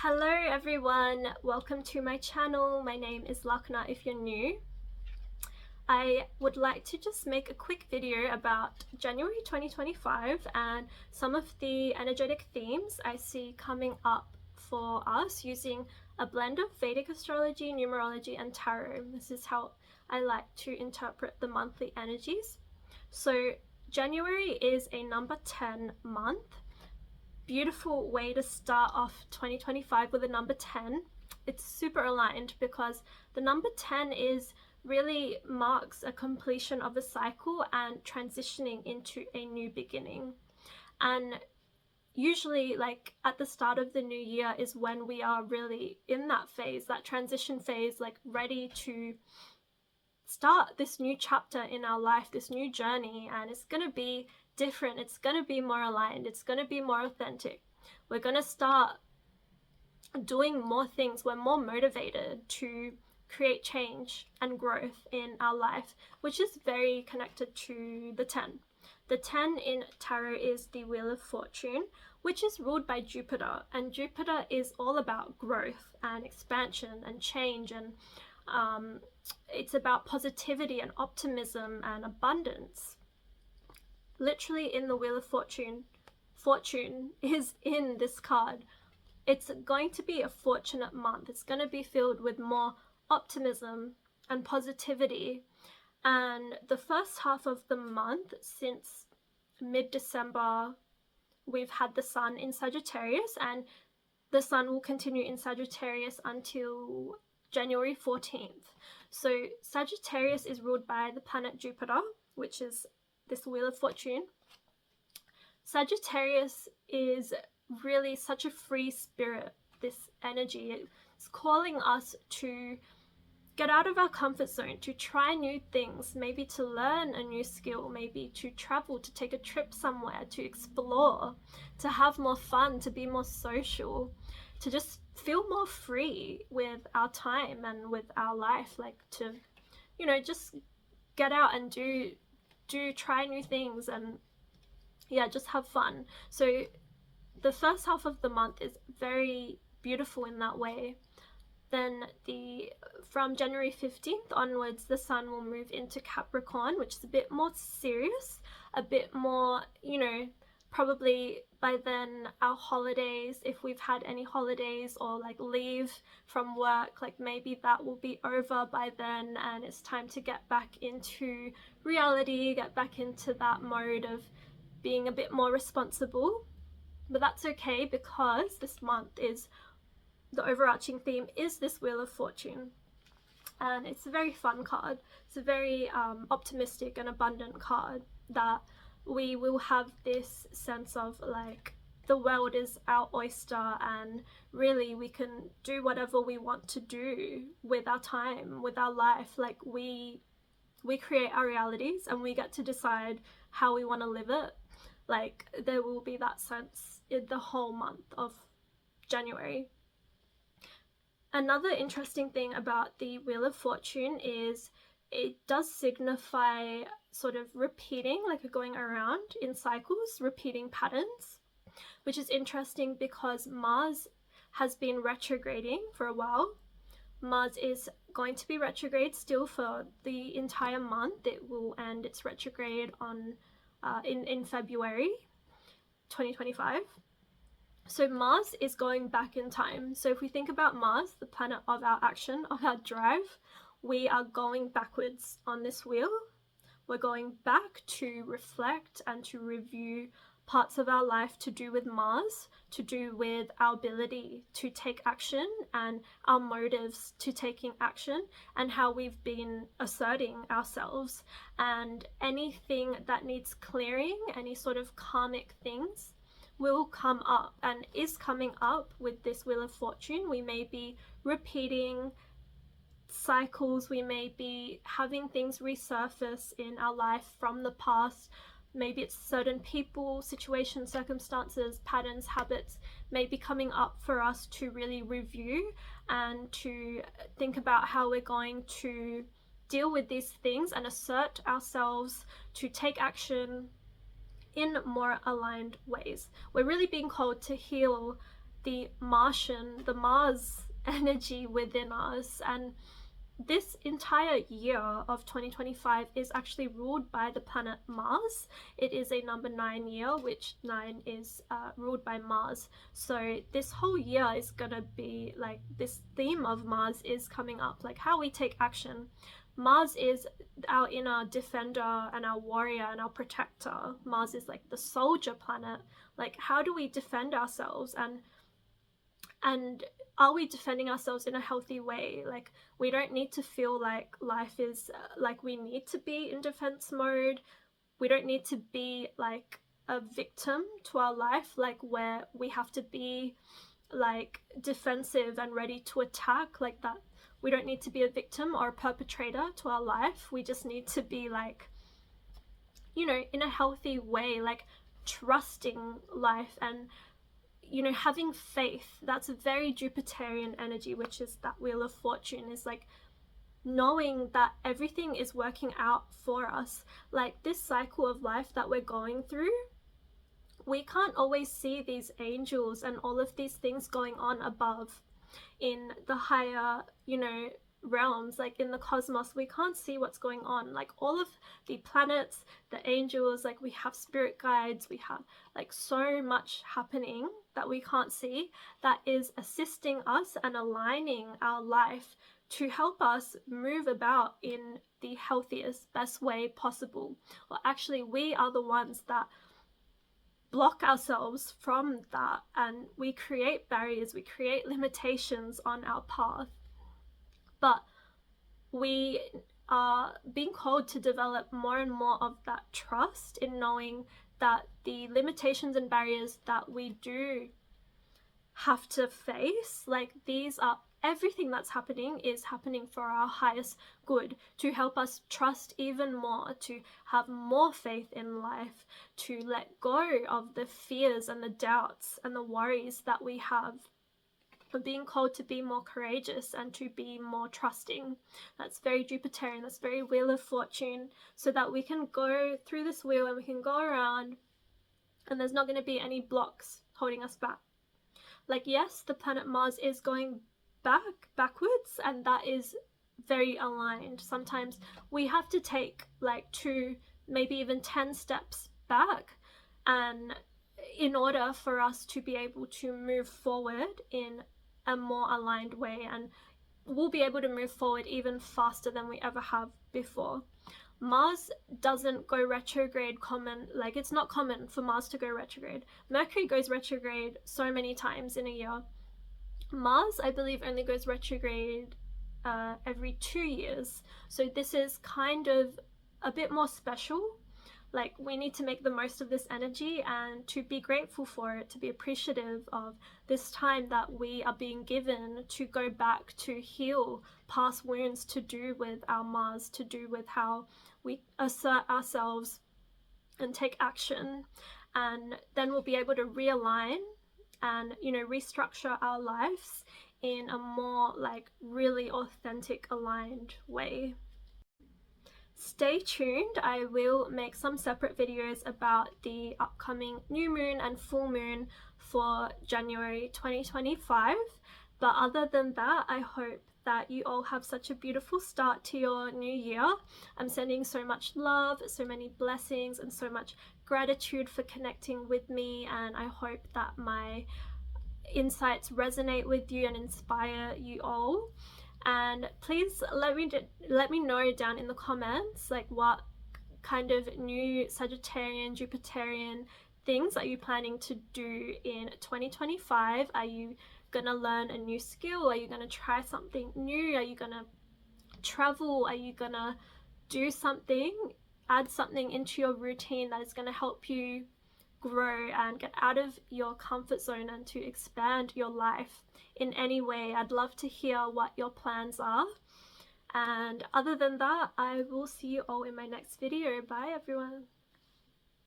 Hello everyone, welcome to my channel. My name is Lakna if you're new. I would like to just make a quick video about January 2025 and some of the energetic themes I see coming up for us using a blend of Vedic astrology, numerology and tarot. This is how I like to interpret the monthly energies. So January is a number 10 month. Beautiful way to start off 2025 with a number 10. It's super aligned because the number 10 is really marks a completion of a cycle and transitioning into a new beginning. And usually, like at the start of the new year is when we are really in that phase, that transition phase, like ready to start this new chapter in our life, this new journey. And it's going to be different, it's going to be more aligned, it's going to be more authentic. We're going to start doing more things. We're more motivated to create change and growth in our life, which is very connected to the 10. The 10 in tarot is the Wheel of Fortune, which is ruled by Jupiter, and Jupiter is all about growth and expansion and change, and it's about positivity and optimism and abundance. Literally in the Wheel of Fortune, fortune is in this card. It's going to be a fortunate month. It's going to be filled with more optimism and positivity. And the first half of the month, since mid-December, we've had the sun in Sagittarius, and the sun will continue in Sagittarius until January 14th. So Sagittarius is ruled by the planet Jupiter, which is this Wheel of Fortune. Sagittarius is really such a free spirit, this energy. It's calling us to get out of our comfort zone, to try new things, maybe to learn a new skill, maybe to travel, to take a trip somewhere, to explore, to have more fun, to be more social, to just feel more free with our time and with our life, like to, you know, just get out and try new things and yeah, just have fun. So the first half of the month is very beautiful in that way. Then from January 15th onwards, the sun will move into Capricorn, which is a bit more serious, a bit more, you know, probably by then our holidays, if we've had any holidays or like leave from work, like maybe that will be over by then and it's time to get back into reality, get back into that mode of being a bit more responsible. But that's okay because this month is, the overarching theme is this Wheel of Fortune. And it's a very fun card. It's a very optimistic and abundant card, that we will have this sense of like the world is our oyster and really we can do whatever we want to do with our time, with our life. Like we create our realities and we get to decide how we want to live it. Like there will be that sense in the whole month of January. Another interesting thing about the Wheel of Fortune is it does signify sort of repeating, like going around in cycles, repeating patterns, which is interesting because Mars has been retrograding for a while. Mars is going to be retrograde still for the entire month. It will end its retrograde on in February 2025. So Mars is going back in time. So if we think about Mars, the planet of our action, of our drive, we are going backwards on this wheel. We're going back to reflect and to review parts of our life to do with Mars, to do with our ability to take action and our motives to taking action and how we've been asserting ourselves, and anything that needs clearing, any sort of karmic things will come up and is coming up with this Wheel of Fortune. We may be repeating cycles, we may be having things resurface in our life from the past. Maybe it's certain people, situations, circumstances, patterns, habits may be coming up for us to really review and to think about how we're going to deal with these things and assert ourselves to take action in more aligned ways. We're really being called to heal the Martian, the Mars energy within us. And this entire year of 2025 is actually ruled by the planet Mars. It is a number 9 year, which 9 is ruled by Mars. So this whole year is gonna be like, this theme of Mars is coming up, like how we take action. Mars is our inner defender and our warrior and our protector. Mars is like the soldier planet. Like, how do we defend ourselves, and are we defending ourselves in a healthy way? Like, we don't need to feel like life is like we need to be in defense mode. We don't need to be like a victim to our life, like where we have to be like defensive and ready to attack, like that. We don't need to be a victim or a perpetrator to our life. We just need to be like, you know, in a healthy way, like trusting life and, you know, having faith. That's a very Jupiterian energy, which is that Wheel of Fortune, is like knowing that everything is working out for us. Like this cycle of life that we're going through, we can't always see these angels and all of these things going on above in the higher, you know, realms, like in the cosmos. We can't see what's going on, like all of the planets, the angels, like we have spirit guides, we have like so much happening that we can't see, that is assisting us and aligning our life to help us move about in the healthiest, best way possible. Well, actually, we are the ones that block ourselves from that, and we create barriers, we create limitations on our path. But we are being called to develop more and more of that trust in knowing that the limitations and barriers that we do have to face, like these are, everything that's happening is happening for our highest good, to help us trust even more, to have more faith in life, to let go of the fears and the doubts and the worries that we have. We're being called to be more courageous and to be more trusting. That's very Jupiterian, that's very Wheel of Fortune, so that we can go through this wheel and we can go around and there's not going to be any blocks holding us back. Like, yes, the planet Mars is going backwards, and that is very aligned. Sometimes we have to take like 2, maybe even 10 steps back, and in order for us to be able to move forward in a more aligned way, and we'll be able to move forward even faster than we ever have before. Mars doesn't go retrograde common, like it's not common for Mars to go retrograde. Mercury goes retrograde so many times in a year. Mars, I believe, only goes retrograde every 2 years. So this is kind of a bit more special. Like, we need to make the most of this energy and to be grateful for it, to be appreciative of this time that we are being given to go back to heal past wounds, to do with our Mars, to do with how we assert ourselves and take action. And then we'll be able to realign and, you know, restructure our lives in a more like really authentic, aligned way. Stay tuned. I will make some separate videos about the upcoming new moon and full moon for January 2025. But other than that, I hope that you all have such a beautiful start to your new year. I'm sending so much love, so many blessings, and so much gratitude for connecting with me, and I hope that my insights resonate with you and inspire you all. And please let me know down in the comments, like, what kind of new Sagittarian, Jupiterian things are you planning to do in 2025? Are you gonna learn a new skill? Are you gonna try something new? Are you gonna travel? Are you gonna do something, add something into your routine that is gonna help you grow and get out of your comfort zone and to expand your life in any way? I'd love to hear what your plans are. And other than that, I will see you all in my next video. Bye everyone.